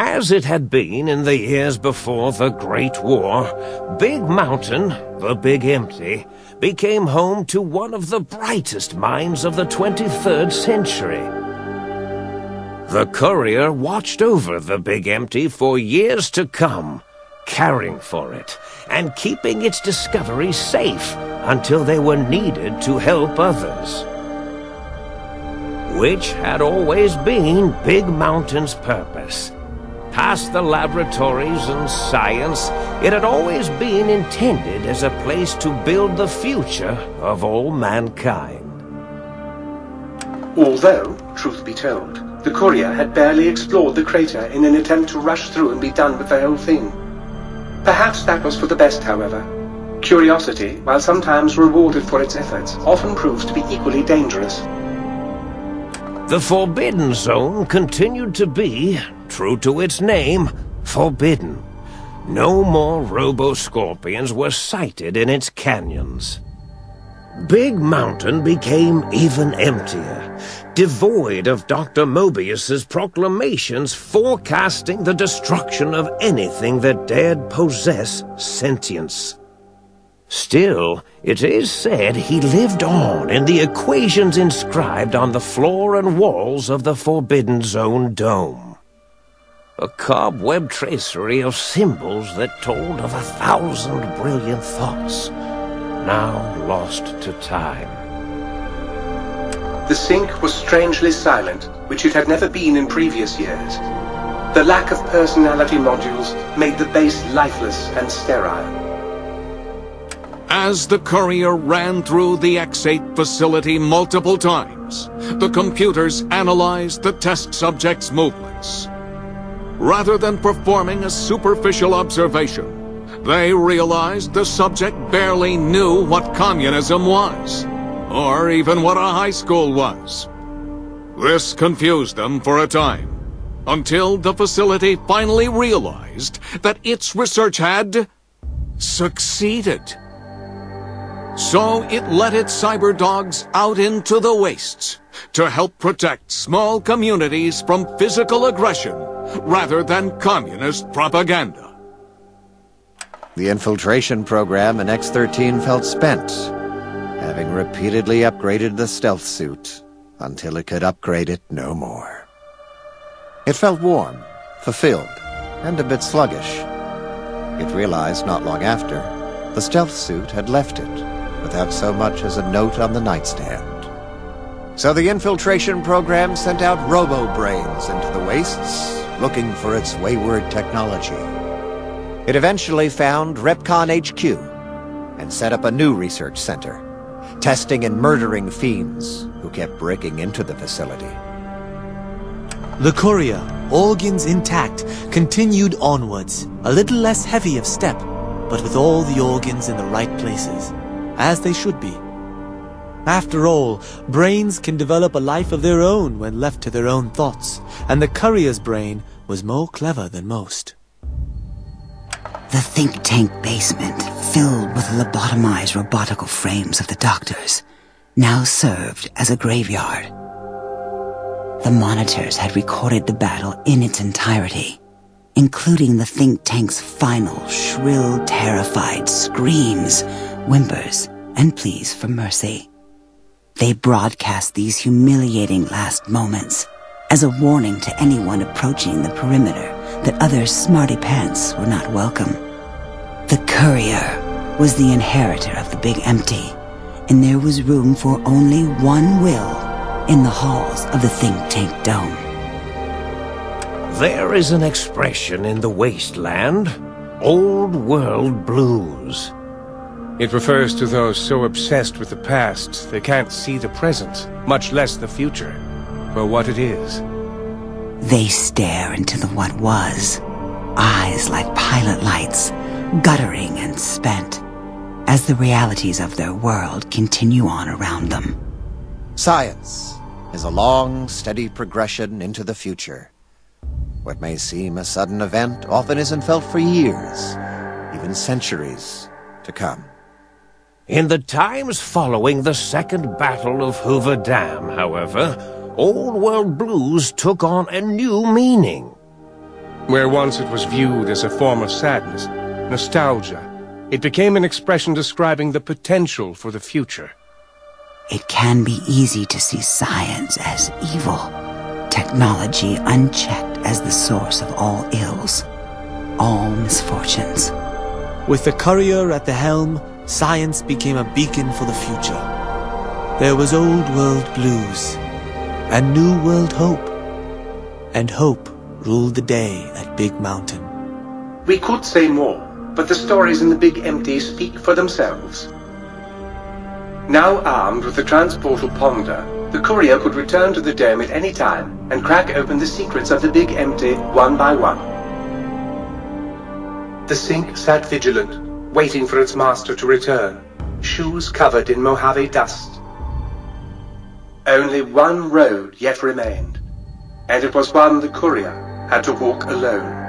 As it had been in the years before the Great War, Big Mountain, the Big Empty, became home to one of the brightest minds of the 23rd century. The courier watched over the Big Empty for years to come, caring for it and keeping its discoveries safe until they were needed to help others. Which had always been Big Mountain's purpose. Past the laboratories and science, it had always been intended as a place to build the future of all mankind. Although, truth be told, the courier had barely explored the crater in an attempt to rush through and be done with the whole thing. Perhaps that was for the best, however. Curiosity, while sometimes rewarded for its efforts, often proves to be equally dangerous. The Forbidden Zone continued to be, true to its name, forbidden. No more robo-scorpions were sighted in its canyons. Big Mountain became even emptier, devoid of Dr. Mobius's proclamations forecasting the destruction of anything that dared possess sentience. Still, it is said he lived on in the equations inscribed on the floor and walls of the Forbidden Zone dome. A cobweb tracery of symbols that told of 1,000 brilliant thoughts, now lost to time. The sink was strangely silent, which it had never been in previous years. The lack of personality modules made the base lifeless and sterile. As the courier ran through the X8 facility multiple times, the computers analyzed the test subject's movements. Rather than performing a superficial observation, they realized the subject barely knew what communism was, or even what a high school was. This confused them for a time, until the facility finally realized that its research had succeeded. So it let its cyber dogs out into the wastes to help protect small communities from physical aggression rather than communist propaganda. The infiltration program in X-13 felt spent, having repeatedly upgraded the stealth suit until it could upgrade it no more. It felt warm, fulfilled, and a bit sluggish. It realized not long after the stealth suit had left it without so much as a note on the nightstand. So the infiltration program sent out robo-brains into the wastes, looking for its wayward technology. It eventually found Repcon HQ and set up a new research center, testing and murdering fiends who kept breaking into the facility. The courier, organs intact, continued onwards, a little less heavy of step, but with all the organs in the right places, as they should be. After all, brains can develop a life of their own when left to their own thoughts, and the courier's brain was more clever than most. The think tank basement, filled with lobotomized robotical frames of the doctors, now served as a graveyard. The monitors had recorded the battle in its entirety, including the think tank's final, shrill, terrified screams, whimpers, and pleas for mercy. They broadcast these humiliating last moments as a warning to anyone approaching the perimeter that other smarty pants were not welcome. The courier was the inheritor of the Big Empty, and there was room for only one will in the halls of the think tank dome. There is an expression in the wasteland, old world blues. It refers to those so obsessed with the past they can't see the present, much less the future, for what it is. They stare into the what was, eyes like pilot lights, guttering and spent, as the realities of their world continue on around them. Science is a long, steady progression into the future. What may seem a sudden event often isn't felt for years, even centuries to come. In the times following the Second Battle of Hoover Dam, however, Old World Blues took on a new meaning. Where once it was viewed as a form of sadness, nostalgia, it became an expression describing the potential for the future. It can be easy to see science as evil, technology unchecked as the source of all ills, all misfortunes. With the courier at the helm, science became a beacon for the future. There was old world blues, and new world hope. And hope ruled the day at Big Mountain. We could say more, but the stories in the Big Empty speak for themselves. Now armed with the transportal ponder, the courier could return to the dome at any time and crack open the secrets of the Big Empty one by one. The sink sat vigilant, waiting for its master to return, shoes covered in Mojave dust. Only one road yet remained, and it was one the courier had to walk alone.